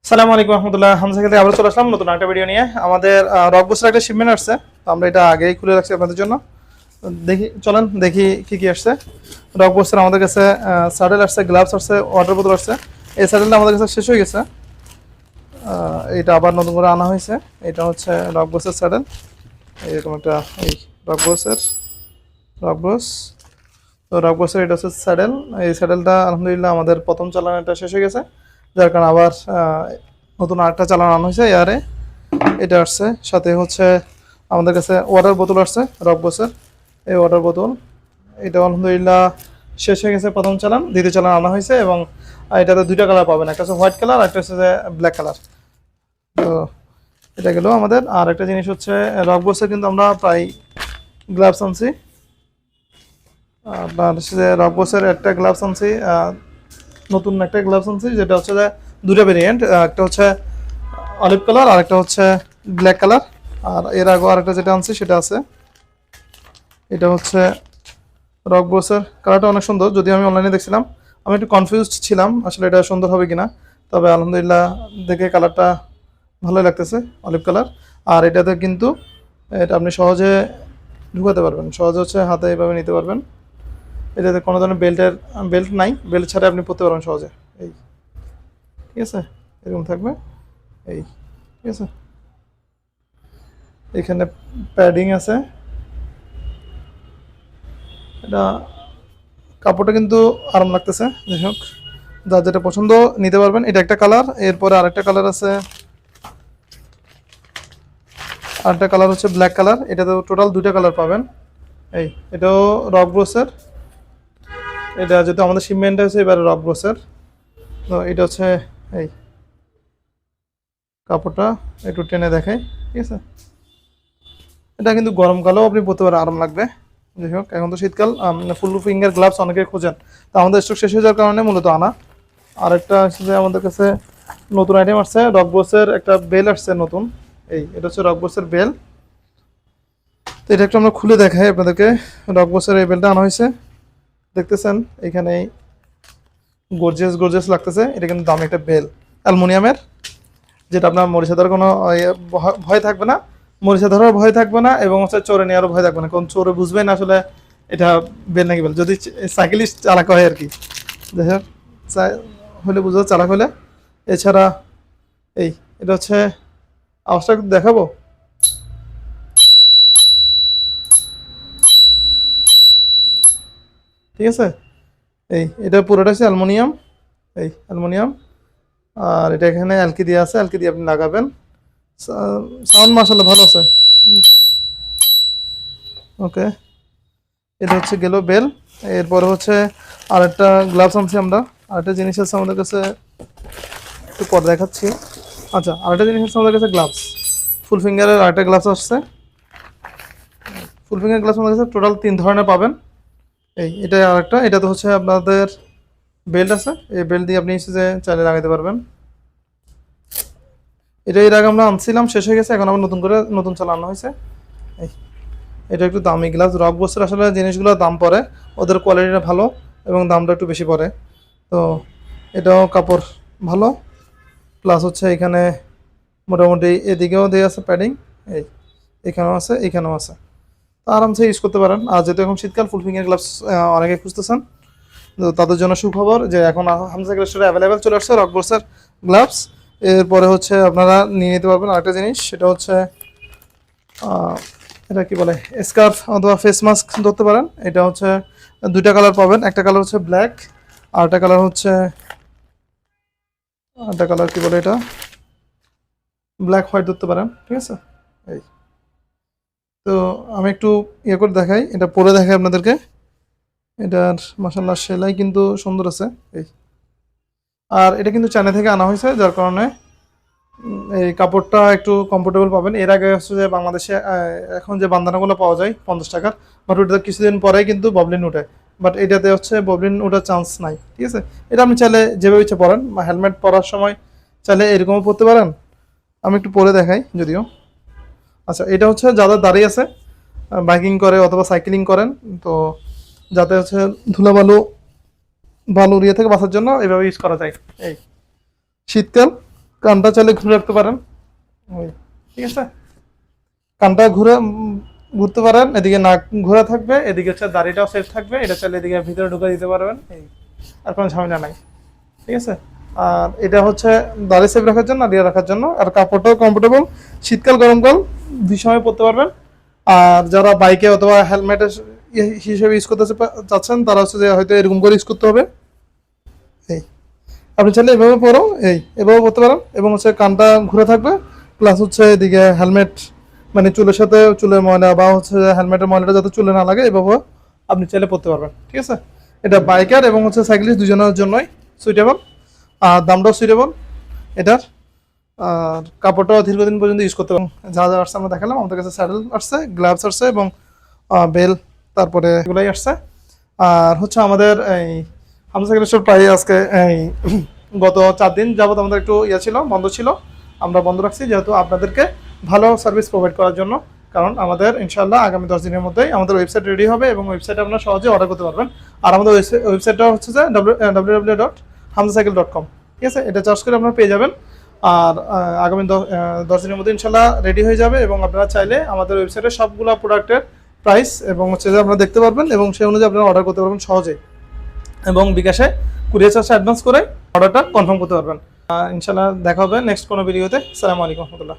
সালামু আলাইকুম রহমতুল্লাহ। হামজা থেকে আবার চলে আসলাম নতুন একটা ভিডিও নিয়ে। আমাদের রকবুসের একটা শিপমেন্ট আসছে, তো আমরা এটা আগেই খুলে রাখছি আপনাদের জন্য। দেখি, চলেন দেখি কি কি আসছে। রকবুসের আমাদের কাছে স্যাডেল আসছে, গ্লাভস আসছে, ওয়াটার বোতল আসছে। এই স্যাডেলটা আমাদের কাছে শেষ হয়ে গেছে, এটা আবার নতুন করে আনা হয়েছে। এটা হচ্ছে রকবুসের স্যাডেল, এরকম একটা এই রকবুসের রকবুস। তো রকবুসের এটা হচ্ছে স্যাডেল। এই স্যাডেলটা আলহামদুলিল্লাহ আমাদের প্রথম চালানোটা শেষ হয়ে গেছে, যার কারণে আবার নতুন আরেকটা চালানো আনা হয়েছে এয়ারে। এটা আসছে, সাথে হচ্ছে আমাদের কাছে ওয়াটার বোতল আসছে রকবসের। এই ওয়াটার বোতল এটা আলহামদুলিল্লাহ শেষ হয়ে গেছে প্রথম চালান, দ্বিতীয় চালান আনা হয়েছে। এবং এটাতে দুইটা কালার পাবেন, একটা হচ্ছে হোয়াইট কালার, একটা হচ্ছে যে ব্ল্যাক কালার। তো এটা গেল আমাদের। আর একটা জিনিস হচ্ছে রকবসের কিন্তু আমরা প্রায় গ্লাভস আনছি। আপনার হচ্ছে যে রকবসের একটা গ্লাভস আনছি, নতুন একটা গ্লাভস আনছি, যেটা হচ্ছে যে দুটো ভেরিয়েন্ট, একটা হচ্ছে অলিভ কালার আর একটা হচ্ছে ব্ল্যাক কালার। আর এর আগে আরেকটা যেটা আনছি সেটা আছে, এটা হচ্ছে রকবসের। কালারটা অনেক সুন্দর, যদি আমি অনলাইনে দেখছিলাম আমি একটু কনফিউজড ছিলাম আসলে এটা সুন্দর হবে কিনা, তবে আলহামদুলিল্লাহ দেখে কালারটা ভালোই লাগতেছে, অলিভ কালার। আর এটাতে কিন্তু এটা আপনি সহজে ঢুকাতে পারবেন, সহজে হচ্ছে হাতে এইভাবে নিতে পারবেন। এটাতে কোনো ধরনের বেল্ট নাই, বেল্ট ছাড়া আপনি পরতে পারবেন সহজে। এই ঠিক আছে, এরকম থাকবে এই, ঠিক আছে। এখানে প্যাডিং আছে, এটা কাপড়টা কিন্তু আরাম লাগতেছে। যাই হোক, যার যেটা পছন্দ নিতে পারবেন। এটা একটা কালার, এরপরে আরেকটা কালার আছে, আরেকটা কালার হচ্ছে ব্ল্যাক কালার। এটাতে টোটাল দুইটা কালার পাবেন। এই এটাও রকবসের, এটা যেহেতু আমাদের শিপমেন্ট হচ্ছে এবারে রকবসের। তো এটা হচ্ছে এই কাপড়টা একটু টেনে দেখাই, ঠিক আছে। এটা কিন্তু গরমকালেও আপনি পরতে পারেন, আরাম লাগবে। যাই হোক, এখন তো শীতকাল, ফুল ফিঙ্গার গ্লাভস অনেকে খোঁজেন, তো আমাদের স্টক শেষ হয়ে যাওয়ার কারণে মূলত আনা। আরেকটা হচ্ছে যে আমাদের কাছে নতুন আইটেম আসছে, রকবসের একটা বেল আসছে নতুন। এটা হচ্ছে রকবসের বেল। তো এটা একটু আমরা খুলে দেখাই আপনাদেরকে। রকবসের এই বেলটা আনা হয়েছে, দেখতেছেন এখানে গর্জিয়াস গর্জিয়াস লাগতেছে। এটা কিন্তু দামি একটা বেল, অ্যালুমিনিয়ামের, যেটা আপনার মরিচা ধরার কোনো ভয় থাকবে না, মরিচা ধরার ভয় থাকবে না, এবং হচ্ছে চোরে নেওয়ারও ভয় থাকবে না, কারণ চোরে বুঝবে না আসলে এটা বেল নাকি বেল, যদি সাইকেলিস্ট চালাক হয় আর কি। যাই হোক, হলে বুঝতে চালাক হলে। এছাড়া এটা হচ্ছে, আওয়াজটা একটু দেখাবো। ঠিক আছে, এটা পুরোটা হচ্ছে অ্যালুমিনিয়াম, অ্যালুমিনিয়াম। আর এটা এখানে অ্যালকি দিয়ে আছে, অ্যালকি দিয়ে আপনি লাগাবেন। সাউন্ড মাশাআল্লাহ ভালো আছে। ওকে, এটা হচ্ছে গেল বেল। এরপরে হচ্ছে আরেকটা গ্লাভস আনছি আমরা। আরেকটা জিনিস আছে আমাদের কাছে, একটু পরে দেখাচ্ছি। আচ্ছা, আরেকটা জিনিস আছে আমাদের কাছে, গ্লাভস ফুল ফিঙ্গারের আরেকটা গ্লাভস আসছে। ফুল ফিঙ্গার গ্লাভস আমাদের কাছে টোটাল 3 ধরনের পাবেন। এটা আরেকটা, এটাতে হচ্ছে আপনাদের বেল্ট আছে, এই বেল্ট দিয়ে আপনি যে চাইলে লাগাতে পারবেন। এটা এর আগে আমরা আনছিলাম, শেষ হয়ে গেছে, এখন আবার নতুন করে নতুন চালানো হয়েছে। এই এটা একটু দামি গ্লাভস। রকবসের আসলে জিনিসগুলো দাম পড়ে, ওদের কোয়ালিটিটা ভালো এবং দামটা একটু বেশি পড়ে। তো এটাও কাপড় ভালো, প্লাস হচ্ছে এখানে মোটামুটি এদিকেও দেওয়া আছে প্যাডিং, এই এখানেও আছে, এখানেও আছে। তো আরামসে ইউজ করতে পারেন। আর যেহেতু এখন শীতকাল, ফুল ফিঙ্গার গ্লাভস অনেকে খুঁজতেছেন, তো তাদের জন্য সুখবর যে এখন হামজা স্টোরে অ্যাভেলেবেল চলে আসছে রকবসের গ্লাভস। এরপরে হচ্ছে আপনারা নিয়ে নিতে পারবেন আরেকটা জিনিস, সেটা হচ্ছে এটা কি বলে, স্কার্ফ অথবা ফেস মাস্ক ধরতে পারেন। এটা হচ্ছে দুইটা কালার পাবেন, একটা কালার হচ্ছে ব্ল্যাক, আর একটা কালার হচ্ছে, একটা কালার কি বলে এটা, ব্ল্যাক হোয়াইট ধরতে পারেন, ঠিক আছে। এই তো আমি একটু ইয়ে করে দেখাই, এটা পরে দেখাই আপনাদেরকে। এটার মাশাআল্লাহ সেলাই কিন্তু সুন্দর আছে। এই আর এটা কিন্তু চায়না থেকে আনা হয়েছে, যার কারণে এই কাপড়টা একটু কমফোর্টেবল পাবেন। এর আগে হচ্ছে যে বাংলাদেশে এখন যে বান্দানাগুলো পাওয়া যায় 50 টাকার, বাট ওটা কিছুদিন পরেই কিন্তু ববলিন উঠে, বাট এটাতে হচ্ছে ববলিন ওঠার চান্স নাই, ঠিক আছে। এটা আপনি চাইলে যেভাবে ইচ্ছে পরেন, বা হেলমেট পরার সময় চাইলে এরকমও পরতে পারেন। আমি একটু পরে দেখাই যদিও। আচ্ছা, এটা হচ্ছে যারা দাঁড়িয়ে আছে, বাইকিং করে অথবা সাইকেলিং করেন, তো যাতে হচ্ছে বালুর ইয়ে থেকে বাঁচার জন্য এভাবে ইউজ করা যায়। এই শীতকাল কানটা চাইলে ঘুরে রাখতে পারেন, ওই ঠিক আছে, কানটা ঘুরতে পারেন, এদিকে নাক ঘোরা থাকবে, এদিকে হচ্ছে দাড়িটাও সেফ থাকবে, এটা চাইলে এদিকে ভিতরে ঢুকে দিতে পারবেন, এই আর কোনো ঝামেলা নাই, ঠিক আছে। আর এটা হচ্ছে দাড়ি সেফ রাখার জন্য, দিয়ে রাখার জন্য, আর কাপড়টাও কমফোর্টেবল, শীতকাল গরমকাল দুই সময় পরতে পারবেন। আর যারা বাইকে অথবা হেলমেটের হিসেবে ইউজ করতে চাচ্ছেন তারা হচ্ছে যে হয়তো এরকম করে ইউজ করতে হবে, এই আপনি চাইলে এভাবে পরো, এই এভাবে পরতে পারেন, এবং হচ্ছে কানটা ঘুরে থাকবে, প্লাস হচ্ছে এদিকে হেলমেট মানে চুলের সাথে চুলের ময়লা বা হচ্ছে হেলমেটের ময়লাটা যাতে চুলে না লাগে এভাবে আপনি চাইলে পরতে পারবেন, ঠিক আছে। এটা বাইকার এবং হচ্ছে সাইক্লিস্ট দুজনের জন্যই সুইটেবল, আর দামটাও সুইটেবল এটার, আর কাপড়টাও দীর্ঘদিন পর্যন্ত ইউজ করতে পারবেন। যা যা আসছে আমরা দেখালাম, আমাদের কাছে স্যাডেল আসছে, গ্লাভস আসছে এবং বেল, তারপরে এগুলাই আসছে। আর হচ্ছে আমাদের এই হামজা সাইকেল স্টোর প্রায় আজকে এই গত 4 দিন যাবত আমাদের একটু ছিল, বন্ধ ছিল, আমরা বন্ধ রাখছি যেহেতু আপনাদেরকে ভালো সার্ভিস প্রোভাইড করার জন্য। কারণ আমাদের ইনশাআল্লাহ আগামী 10 দিনের মধ্যেই আমাদের ওয়েবসাইট রেডি হবে এবং ওয়েবসাইটে আপনারা সহজে অর্ডার করতে পারবেন। আর আমাদের ওয়েবসাইটটা হচ্ছে যে www.hamzacycle.com, ঠিক আছে, এটা চার্জ করে আপনারা পেয়ে যাবেন। আর আগামী 10 দিনের মধ্যে ইনশাআল্লাহ রেডি হয়ে যাবে এবং আপনারা চাইলে আমাদের ওয়েবসাইটে সবগুলো প্রোডাক্টের প্রাইস এবং হচ্ছে যে আপনারা দেখতে পারবেন এবং সেই অনুযায়ী আপনারা অর্ডার করতে পারবেন সহজেই, এবং বিকাশে কুরিয়ার চার্জ অ্যাডভান্স করে অর্ডারটা কনফার্ম করতে পারবেন। ইনশাআল্লাহ দেখা হবে নেক্সট কোনো ভিডিওতে। আসসালামু আলাইকুম রহমতুল্লাহ।